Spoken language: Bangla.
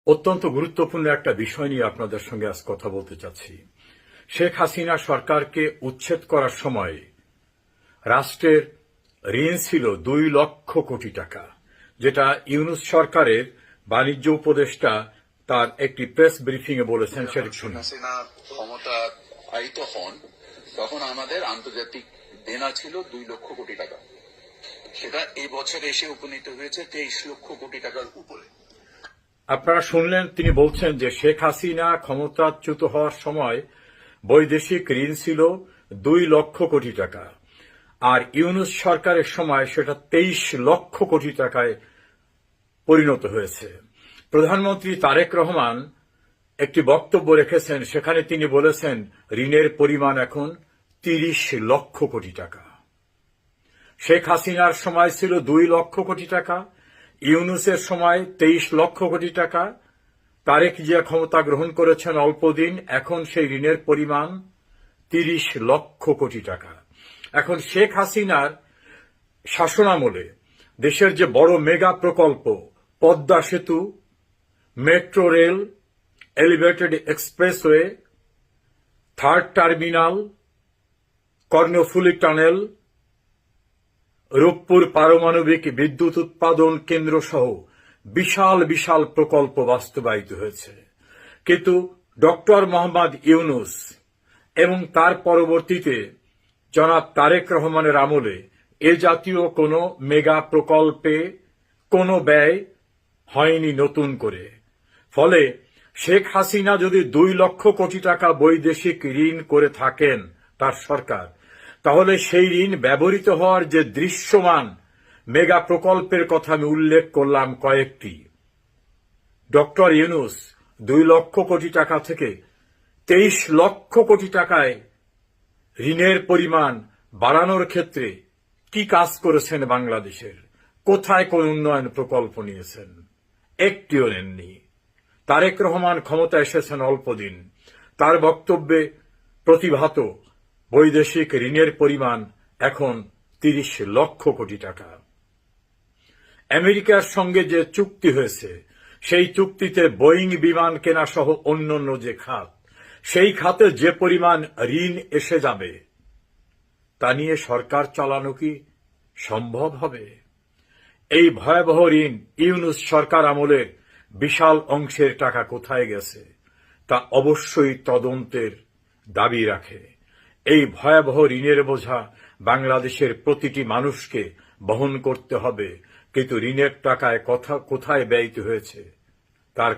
অত্যন্ত গুরুত্বপূর্ণ একটা বিষয় নিয়ে আপনাদের সঙ্গে আজ কথা বলতে চাচ্ছি। শেখ হাসিনা সরকারকে উচ্ছেদ করার সময় রাষ্ট্রের ঋণ ছিল ২ লক্ষ কোটি টাকা, যেটা ইউনূস সরকারের বাণিজ্য উপদেষ্টা তার একটি প্রেস ব্রিফিং এ বলেছেন। সেটা শুনুন। হাসিনা ক্ষমতা আয়িত হন তখন আমাদের আন্তর্জাতিক দেনা ছিল ২ লক্ষ কোটি টাকা, সেটা এই বছর এসে উপনীত হয়েছে ২৩ লক্ষ কোটি টাকার উপরে। আপনারা শুনলেন, তিনি বলছেন যে শেখ হাসিনা ক্ষমতাচ্যুত হওয়ার সময় বৈদেশিক ঋণ ছিল ২ লক্ষ কোটি টাকা, আর ইউনূস সরকারের সময় সেটা ২৩ লক্ষ কোটি টাকায় পরিণত হয়েছে। প্রধানমন্ত্রী তারেক রহমান একটি বক্তব্য রেখেছেন, সেখানে তিনি বলেছেন ঋণের পরিমাণ এখন ৩০ লক্ষ কোটি টাকা। শেখ হাসিনার সময় ছিল ২ লক্ষ কোটি টাকা, ইউনূসের সময় ২৩ লক্ষ কোটি টাকা। তারেক জিয়া ক্ষমতা গ্রহণ করেছেন অল্প দিন, এখন সেই ঋণের পরিমাণ ৩০ লক্ষ কোটি টাকা। এখন শেখ হাসিনার শাসনামলে দেশের যে বড় মেগা প্রকল্প পদ্মা সেতু, metro rail, elevated expressway, third terminal, Karnaphuli tunnel, Rooppur পারমাণবিক বিদ্যুৎ উৎপাদন কেন্দ্র সহ বিশাল বিশাল প্রকল্প বাস্তবায়িত হয়েছে। কিন্তু ডক্টর মোহাম্মদ ইউনূস এবং তার পরবর্তীতে জনাব তারেক রহমানের আমলে এ জাতীয় কোনো মেগা প্রকল্পে কোনো ব্যয় হয়নি নতুন করে। ফলে শেখ হাসিনা যদি ২ লক্ষ কোটি টাকা বৈদেশিক ঋণ করে থাকেন তার সরকার, তাহলে সেই ঋণ ব্যবহৃত হওয়ার যে দৃশ্যমান মেগা প্রকল্পের কথা আমি উল্লেখ করলাম কয়েকটি, ডক্টর ইউনূস ২ লক্ষ কোটি টাকা থেকে ২৩ লক্ষ কোটি টাকায় ঋণের পরিমাণ বাড়ানোর ক্ষেত্রে কি কাজ করেছেন বাংলাদেশের? কোথায় কোন উন্নয়ন প্রকল্প নিয়েছেন? একটিও নেননি। তারেক রহমান ক্ষমতা এসেছেন অল্প দিন, তার বক্তব্যে প্রতিভাত বৈদেশিক ঋণের পরিমাণ এখন ৩০ লক্ষ কোটি টাকা। আমেরিকার সঙ্গে যে চুক্তি হয়েছে, সেই চুক্তিতে বোয়িং বিমান কেনা সহ অন্যান্য যে খাত, সেই খাতে যে পরিমাণ ঋণ এসে যাবে তা নিয়ে সরকার চালানো কি সম্ভব হবে? এই ভয়াবহ ঋণ ইউনূস সরকার আমলের বিশাল অংশের টাকা কোথায় গেছে তা অবশ্যই তদন্তের দাবি রাখে। এই ভয়াবহ ঋণের বোঝা বাংলাদেশের প্রতিটি মানুষকে বহন করতে হবে, কিন্তু ঋণের টাকায় কোথায় ব্যয়িত হয়েছে তার